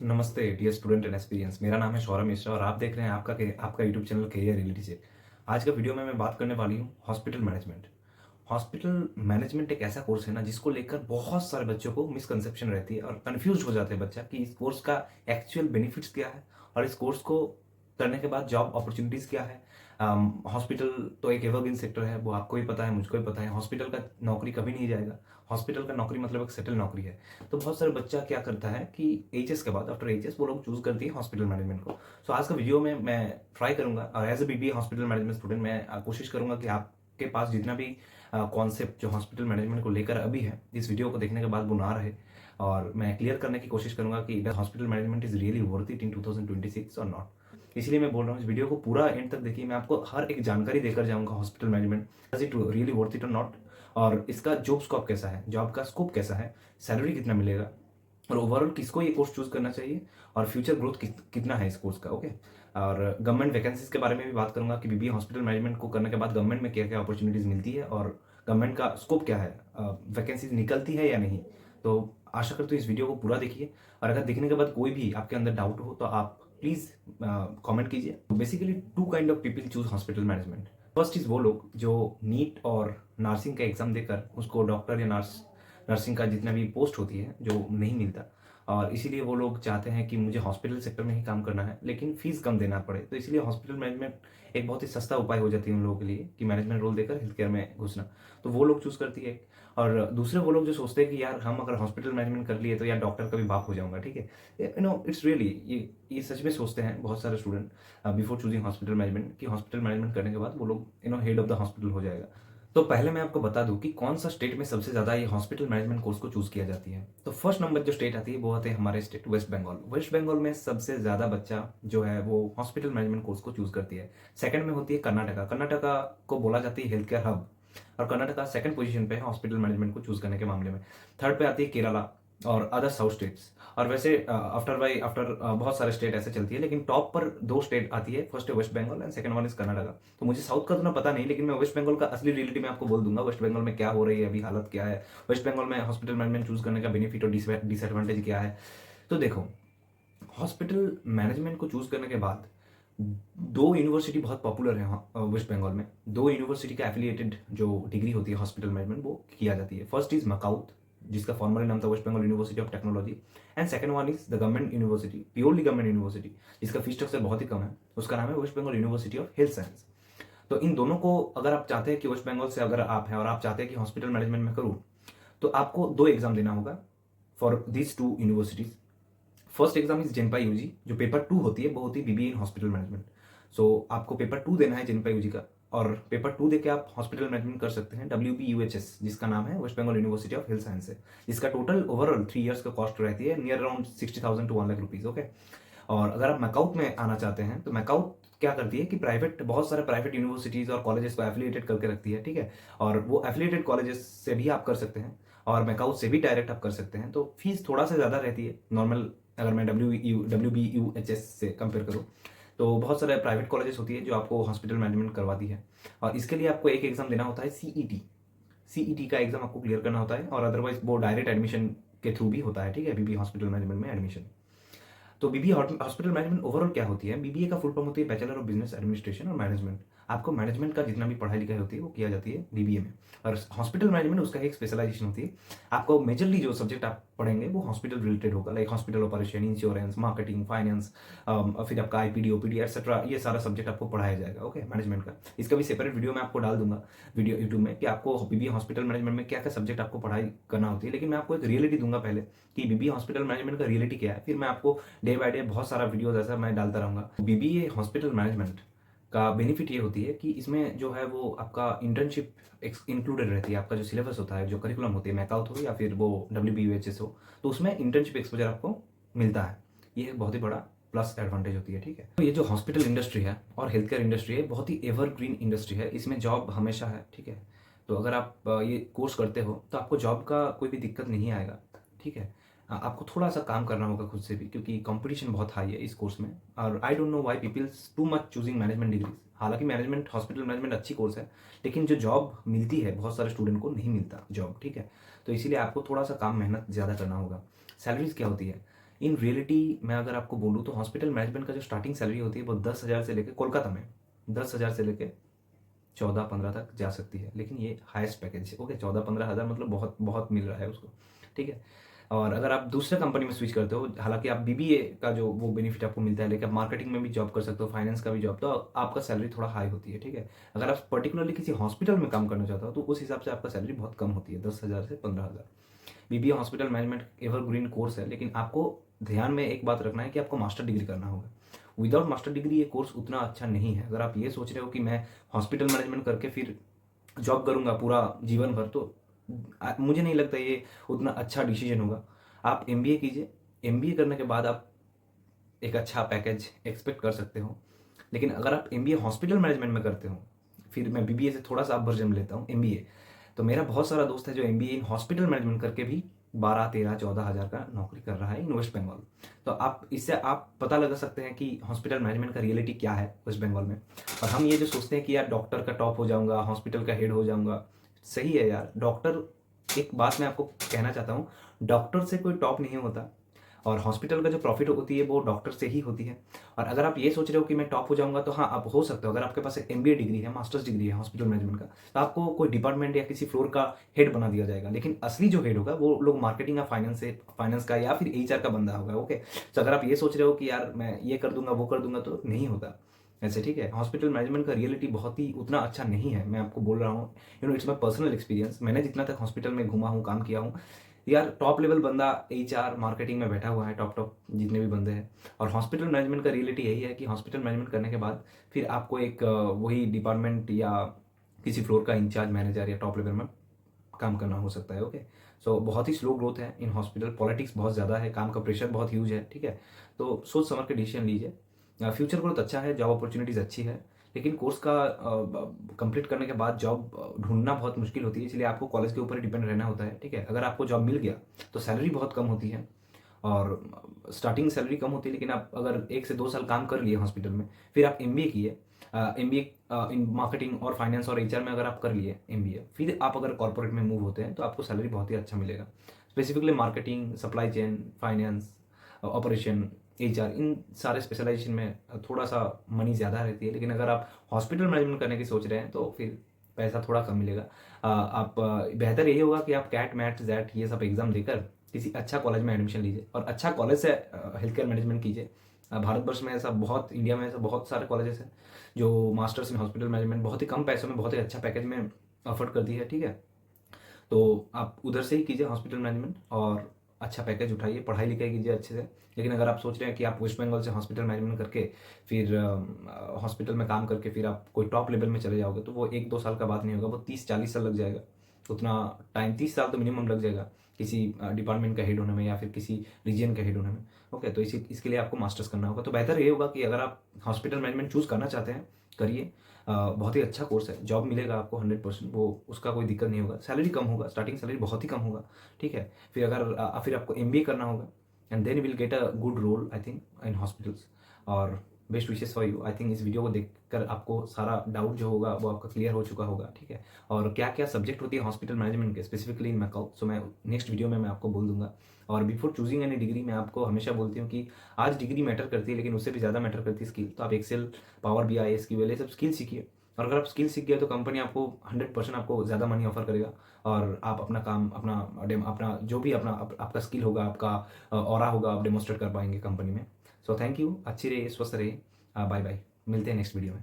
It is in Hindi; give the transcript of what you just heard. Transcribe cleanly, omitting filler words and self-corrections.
नमस्ते डियर स्टूडेंट एंड एक्सपीरियंस। मेरा नाम है सौरभ मिश्रा और आप देख रहे हैं आपका यूट्यूब चैनल करियर रियलिटी से। आज का वीडियो में मैं बात करने वाली हूँ हॉस्पिटल मैनेजमेंट। हॉस्पिटल मैनेजमेंट एक ऐसा कोर्स है ना जिसको लेकर बहुत सारे बच्चों को मिसकंसेप्शन रहती है और कंफ्यूज हो जाते हैं बच्चा कि इस कोर्स का एक्चुअल बेनिफिट्स क्या है और इस कोर्स को करने के बाद जॉब अपॉर्चुनिटीज़ क्या है। हॉस्पिटल तो एक एवरग्रीन सेक्टर है, वो आपको भी पता है, मुझको भी पता है। हॉस्पिटल का नौकरी कभी नहीं जाएगा। हॉस्पिटल का नौकरी मतलब एक सेटल नौकरी है। तो बहुत सारे बच्चा क्या करता है कि एचएस के बाद आफ्टर एचएस वो लोग चूज करती है हॉस्पिटल मैनेजमेंट को। सो आज का वीडियो में मैं ट्राई करूंगा और as a BBA hospital management student मैं कोशिश करूंगा कि आपके पास जितना भी कॉन्सेप्ट जो हॉस्पिटल मैनेजमेंट को लेकर अभी है, इस वीडियो को देखने के बाद वो ना रहे। और मैं क्लियर करने की कोशिश करूंगा कि hospital management is really worth it in 2026 और नॉट। इसलिए मैं बोल रहा हूँ इस वीडियो को पूरा एंड तक देखिए। मैं आपको हर एक जानकारी देकर जाऊंगा hospital management is it really worth it और नॉट, और इसका जॉब स्कोप कैसा है, जॉब का स्कोप कैसा है, सैलरी कितना मिलेगा, और ओवरऑल किसको ये कोर्स चूज करना चाहिए, और फ्यूचर ग्रोथ कितना है इस कोर्स का। ओके। और गवर्नमेंट वैकेंसीज के बारे में भी बात करूंगा कि बीबीए हॉस्पिटल मैनेजमेंट को करने के बाद गवर्नमेंट में क्या क्या अपॉर्चुनिटीज मिलती है और गवर्नमेंट का स्कोप क्या है, वैकेंसीज निकलती है या नहीं। तो आशा करते हो इस वीडियो को पूरा देखिए, और अगर देखने के बाद कोई भी आपके अंदर डाउट हो तो आप प्लीज़ कमेंट कीजिए। Basically two kind of people choose hospital management. First is वो लोग जो नीट और नर्सिंग का एग्जाम देकर उसको डॉक्टर या नर्सिंग का जितना भी पोस्ट होती है जो नहीं मिलता, और इसीलिए वो लोग चाहते हैं कि मुझे हॉस्पिटल सेक्टर में ही काम करना है लेकिन फीस कम देना पड़े। तो इसलिए हॉस्पिटल मैनेजमेंट एक बहुत ही सस्ता उपाय हो जाती है उन लोगों के लिए कि मैनेजमेंट रोल देकर हेल्थ केयर में घुसना। तो वो लोग चूज करती है। और दूसरे वो लोग जो सोचते हैं कि यार हम अगर हॉस्पिटल मैनेजमेंट कर लिए तो यार डॉक्टर का भी बाप हो जाऊंगा। ठीक है, इट्स रियली ये सच में सोचते हैं बहुत सारे student before choosing hospital management कि हॉस्पिटल मैनेजमेंट करने के बाद वो लोग हेड ऑफ द हॉस्पिटल हो जाएगा। तो पहले मैं आपको बता दूं कि कौन सा स्टेट में सबसे ज्यादा ये हॉस्पिटल मैनेजमेंट कोर्स को चूज किया जाती है। तो फर्स्ट नंबर जो स्टेट आती है वो आते हैं हमारे स्टेट वेस्ट बंगाल। वेस्ट बंगाल में सबसे ज्यादा बच्चा जो है वो हॉस्पिटल मैनेजमेंट कोर्स को चूज करती है। सेकंड में होती है कर्नाटका। कर्नाटका को बोला जाती है हेल्थ केयर हब, और कर्नाटका सेकंड पोजीशन पे है हॉस्पिटल मैनेजमेंट को चूज करने के मामले में। थर्ड पे आती है केरला और अदर साउथ स्टेट्स। और वैसे आफ्टर बहुत सारे स्टेट ऐसे चलती है, लेकिन टॉप पर दो स्टेट आती है। फर्स्ट है West Bengal and second one is Karnataka. तो मुझे साउथ का उतना पता नहीं, लेकिन मैं वेस्ट बंगाल का असली रियलिटी में आपको बोल दूंगा वेस्ट बंगाल में क्या हो रही है अभी, हालत क्या है, वेस्ट बंगाल में हॉस्पिटल मैनेजमेंट चूज करने का बेनिफिट और डिसएडवांटेज क्या है। तो देखो, हॉस्पिटल मैनेजमेंट को चूज करने के बाद दो यूनिवर्सिटी बहुत पॉपुलर है वेस्ट बंगाल में। दो यूनिवर्सिटी का एफिलिएटेड जो डिग्री होती है हॉस्पिटल मैनेजमेंट वो किया जाती है। फर्स्ट इज मकाउथ, जिसका फॉर्मली नाम था West Bengal University of Technology, and second one is the government university, purely government university, जिसका फीस स्ट्रक्चर बहुत ही कम है, उसका नाम है West Bengal University of Health Science. तो इन दोनों को अगर आप चाहते हैं कि वेस्ट बंगाल से अगर आप हैं और आप चाहते हैं कि हॉस्पिटल मैनेजमेंट में करूँ, तो आपको दो एग्जाम देना होगा for these two universities. First exam is जेनपा यूजी, जो पेपर टू होती है वो होती है BBA in hospital management. So आपको पेपर टू देना है जेनपा यूजी का, और पेपर टू देके आप हॉस्पिटल मैनेजमेंट कर सकते हैं WBUHS, जिसका नाम है West Bengal University of Health Science है, जिसका टोटल ओवरऑल 3 इयर्स का कॉस्ट रहती है near around 60,000 to 1 lakh rupees. Okay. और अगर आप मैकाउट में आना चाहते हैं तो मैकाउट क्या करती है कि प्राइवेट बहुत सारे प्राइवेट यूनिवर्सिटीज और कॉलेजेस को एफिलिएटेड करके रखती है। ठीक है, और वो एफिलिएटेड कॉलेजेस से भी आप कर सकते हैं और मैकाउट से भी डायरेक्ट आप कर सकते हैं। तो फीस थोड़ा सा ज़्यादा रहती है नॉर्मल, अगर मैं WBUHS से कंपेयर करूँ। तो बहुत सारे प्राइवेट कॉलेजेस होती है जो आपको हॉस्पिटल मैनेजमेंट करवाती है, और इसके लिए आपको एक एग्जाम देना होता है सीईटी का एग्जाम आपको क्लियर करना होता है, और अदरवाइज वो डायरेक्ट एडमिशन के थ्रू भी होता है। ठीक है, बीबी हॉस्पिटल मैनेजमेंट में एडमिशन। तो बीबीए हॉस्पिटल मैनेजमेंट ओवरऑल क्या होती है, बीबीए का फुल फॉर्म होती है बैचलर ऑफ बिजनेस एडमिनिस्ट्रेशन और मैनेजमेंट। आपको मैनेजमेंट का जितना भी पढ़ाई लिखाई होती है वो किया जाती है बीबीए में, और हॉस्पिटल मैनेजमेंट उसका एक स्पेशलाइजेशन होती है। आपको मेजरली जो सब्जेक्ट आप पढ़ेंगे वो हॉस्पिटल रिलेटेड होगा, like hospital operation, insurance, marketing, finance, फिर आपका आईपीडी, ओपीडी एक्सेट्रा, ये सारा सब्जेक्ट आपको पढ़ाया जाएगा। ओके, मैनेजमेंट का इसका भी सेपरेट वीडियो मैं आपको डाल दूंगा वीडियो यूट्यूब में कि आपको बीबीए हॉस्पिटल मैनेजमेंट में क्या क्या सब्जेक्ट आपको पढ़ाई करना होती है। लेकिन मैं आपको एक रियलिटी दूंगा पहले कि बीबीए हॉस्पिटल मैनेजमेंट का रियलिटी क्या है, फिर मैं आपको डे बाय डे बहुत सारा वीडियोस ऐसा मैं डालता रहूंगा। बीबीए हॉस्पिटल मैनेजमेंट का बेनिफिट ये होती है कि इसमें जो है वो आपका इंटर्नशिप इंक्लूडेड रहती है। आपका जो सिलेबस होता है, जो करिकुलम होती है, मैकाउट हो या फिर वो WBUHS हो, तो उसमें इंटर्नशिप एक्सपोजर आपको मिलता है। ये एक बहुत ही बड़ा प्लस एडवांटेज होती है। ठीक है, तो ये जो हॉस्पिटल इंडस्ट्री है और हेल्थ केयर इंडस्ट्री है बहुत ही एवरग्रीन इंडस्ट्री है, इसमें जॉब हमेशा है। ठीक है, तो अगर आप ये कोर्स करते हो तो आपको जॉब का कोई भी दिक्कत नहीं आएगा। ठीक है, आपको थोड़ा सा काम करना होगा खुद से भी, क्योंकि कंपटीशन बहुत हाई है इस कोर्स में। और I don't know why peoples too much choosing management degrees. हालांकि मैनेजमेंट हॉस्पिटल मैनेजमेंट अच्छी कोर्स है, लेकिन जो जॉब मिलती है बहुत सारे स्टूडेंट को नहीं मिलता जॉब। ठीक है, तो इसीलिए आपको थोड़ा सा काम मेहनत ज़्यादा करना होगा। सैलरीज क्या होती है, इन रियलिटी मैं अगर आपको बोलूँ तो हॉस्पिटल मैनेजमेंट का जो स्टार्टिंग सैलरी होती है वो 10,000 से लेकर, कोलकाता में 10,000 से लेकर 14-15 तक जा सकती है, लेकिन ये हाईएस्ट पैकेज है। ओके, 14-15 हज़ार मतलब बहुत बहुत मिल रहा है उसको, ठीक है। और अगर आप दूसरे कंपनी में स्विच करते हो, हालांकि आप बीबीए का जो वो बेनिफिट आपको मिलता है, लेकिन आप मार्केटिंग में भी जॉब कर सकते हो, फाइनेंस का भी जॉब, तो आपका सैलरी थोड़ा हाई होती है, ठीक है। अगर आप पर्टिकुलरली किसी हॉस्पिटल में काम करना चाहते हो तो उस हिसाब से आपका सैलरी बहुत कम होती है, 10,000 से 15,000। BBA hospital management evergreen course है, लेकिन आपको ध्यान में एक बात रखना है कि आपको मास्टर डिग्री करना होगा। विदाउट मास्टर डिग्री ये कोर्स उतना अच्छा नहीं है। अगर आप ये सोच रहे हो कि मैं हॉस्पिटल मैनेजमेंट करके फिर जॉब करूंगा पूरा जीवन भर, तो मुझे नहीं लगता ये उतना अच्छा डिसीजन होगा। आप एमबीए कीजिए, एमबीए करने के बाद आप एक अच्छा पैकेज एक्सपेक्ट कर सकते हो। लेकिन अगर आप एमबीए हॉस्पिटल मैनेजमेंट में करते हो, फिर मैं बीबीए से थोड़ा सा आप वर्जन लेता हूँ एमबीए, तो मेरा बहुत सारा दोस्त है जो एमबीए इन हॉस्पिटल मैनेजमेंट करके भी 12-13-14 हज़ार का नौकरी कर रहा है इन वेस्ट बंगाल। तो आप इससे आप पता लगा सकते हैं कि हॉस्पिटल मैनेजमेंट का रियलिटी क्या है वेस्ट बंगाल में। और हम ये जो सोचते हैं कि यार डॉक्टर का टॉप हो जाऊंगा, हॉस्पिटल का हेड हो जाऊंगा, सही है यार डॉक्टर, एक बात मैं आपको कहना चाहता हूँ, डॉक्टर से कोई टॉप नहीं होता, और हॉस्पिटल का जो प्रॉफिट होती है वो डॉक्टर से ही होती है। और अगर आप ये सोच रहे हो कि मैं टॉप हो जाऊंगा, तो हाँ आप हो सकते हो। अगर आपके पास एक एमबीए डिग्री है, मास्टर्स डिग्री है हॉस्पिटल मैनेजमेंट का, तो आपको कोई डिपार्टमेंट या किसी फ्लोर का हेड बना दिया जाएगा, लेकिन असली जो हेड होगा वो लोग मार्केटिंग या फाइनेंस का या फिर एचआर का बंदा होगा। ओके, तो अगर आप ये सोच रहे हो कि यार मैं ये कर दूंगा वो कर दूंगा, तो नहीं होता ऐसे, ठीक है। हॉस्पिटल मैनेजमेंट का रियलिटी बहुत ही उतना अच्छा नहीं है, मैं आपको बोल रहा हूँ, इट्स माई पर्सनल एक्सपीरियंस। मैंने जितना तक हॉस्पिटल में घुमा हूँ, काम किया हूँ, यार टॉप लेवल बंदा एचआर मार्केटिंग में बैठा हुआ है, टॉप टॉप जितने भी बंदे हैं। और हॉस्पिटल मैनेजमेंट का रियलिटी यही है कि हॉस्पिटल मैनेजमेंट करने के बाद फिर आपको एक वही डिपार्टमेंट या किसी फ्लोर का इंचार्ज मैनेजर या टॉप लेवल में काम करना हो सकता है। ओके, सो बहुत ही स्लो ग्रोथ है इन हॉस्पिटल, पॉलिटिक्स बहुत ज़्यादा है, काम का प्रेशर बहुत ह्यूज है, ठीक है। तो सोच समझ के डिसीजन लीजिए। फ्यूचर ग्रोथ अच्छा है, जॉब अपॉर्चुनिटीज़ अच्छी है, लेकिन कोर्स का कंप्लीट करने के बाद जॉब ढूंढना बहुत मुश्किल होती है, इसलिए आपको कॉलेज के ऊपर ही डिपेंड रहना होता है, ठीक है। अगर आपको जॉब मिल गया तो सैलरी बहुत कम होती है, और स्टार्टिंग सैलरी कम होती है, लेकिन आप अगर 1 से 2 साल काम कर लिए हॉस्पिटल में, फिर आप एमबीए किए, एमबीए इन मार्केटिंग और फाइनेंस और एचआर में अगर आप कर लिए एमबीए, फिर आप अगर कॉर्पोरेट में मूव होते हैं तो आपको सैलरी बहुत ही अच्छा मिलेगा। Specifically marketing, supply chain, finance, operation, HR, इन सारे स्पेशलाइजेशन में थोड़ा सा मनी ज़्यादा रहती है। लेकिन अगर आप हॉस्पिटल मैनेजमेंट करने की सोच रहे हैं तो फिर पैसा थोड़ा कम मिलेगा। बेहतर यही होगा कि आप कैट मैट जैट ये सब एग्ज़ाम देकर किसी अच्छा कॉलेज में एडमिशन लीजिए, और अच्छा कॉलेज से हेल्थ केयर मैनेजमेंट कीजिए। भारतवर्ष में ऐसा बहुत, इंडिया में ऐसा बहुत सारे कॉलेजेस हैं जो मास्टर्स इन हॉस्पिटल मैनेजमेंट बहुत ही कम पैसों में बहुत ही अच्छा पैकेज में ऑफर करती है, ठीक है। तो आप उधर से ही कीजिए हॉस्पिटल मैनेजमेंट, और अच्छा पैकेज उठाइए, पढ़ाई लिखाई कीजिए अच्छे से। लेकिन अगर आप सोच रहे हैं कि आप वेस्ट बंगाल से हॉस्पिटल मैनेजमेंट करके फिर हॉस्पिटल में काम करके फिर आप कोई टॉप लेवल में चले जाओगे, तो वो 1-2 साल का बात नहीं होगा, वो 30-40 साल लग जाएगा। उतना टाइम, 30 साल तो मिनिमम लग जाएगा किसी डिपार्टमेंट का हेड होने में या फिर किसी रीजन का हेड होने में। ओके, तो इसके लिए आपको मास्टर्स करना होगा। तो बेहतर ये होगा कि अगर आप हॉस्पिटल मैनेजमेंट चूज़ करना चाहते हैं, करिए। बहुत ही अच्छा कोर्स है, जॉब मिलेगा आपको 100%, वो उसका कोई दिक्कत नहीं होगा। सैलरी कम होगा, स्टार्टिंग सैलरी बहुत ही कम होगा, ठीक है। फिर अगर फिर आपको एमबीए करना होगा, and then will get a good role I think in hospitals. और best wishes for you. I think इस वीडियो को देखकर आपको सारा डाउट जो होगा वो आपका क्लियर हो चुका होगा, ठीक है। और क्या क्या सब्जेक्ट होती है हॉस्पिटल मैनेजमेंट के स्पेसिफिकली इन मैकॉल, सो मैं नेक्स्ट वीडियो में मैं आपको बोल दूंगा। और बिफोर चूजिंग एनी डिग्री मैं आपको हमेशा बोलती हूँ कि आज डिग्री मैटर करती है, लेकिन उससे भी ज़्यादा मैटर करती है स्किल। तो आप एक्सेल, पावर बीआई, एसक्यूएल, ये सब स्किल सीखिए। और अगर आप स्किल सीख गए तो कंपनी आपको 100% आपको ज़्यादा मनी ऑफर करेगा, और आप अपना काम, अपना जो भी आपका स्किल होगा, आपका ऑरा होगा, आप डेमोस्ट्रेट कर पाएंगे कंपनी में। सो थैंक यू, अच्छी रहिए, स्वस्थ रहिए, बाय बाय, मिलते हैं नेक्स्ट वीडियो में।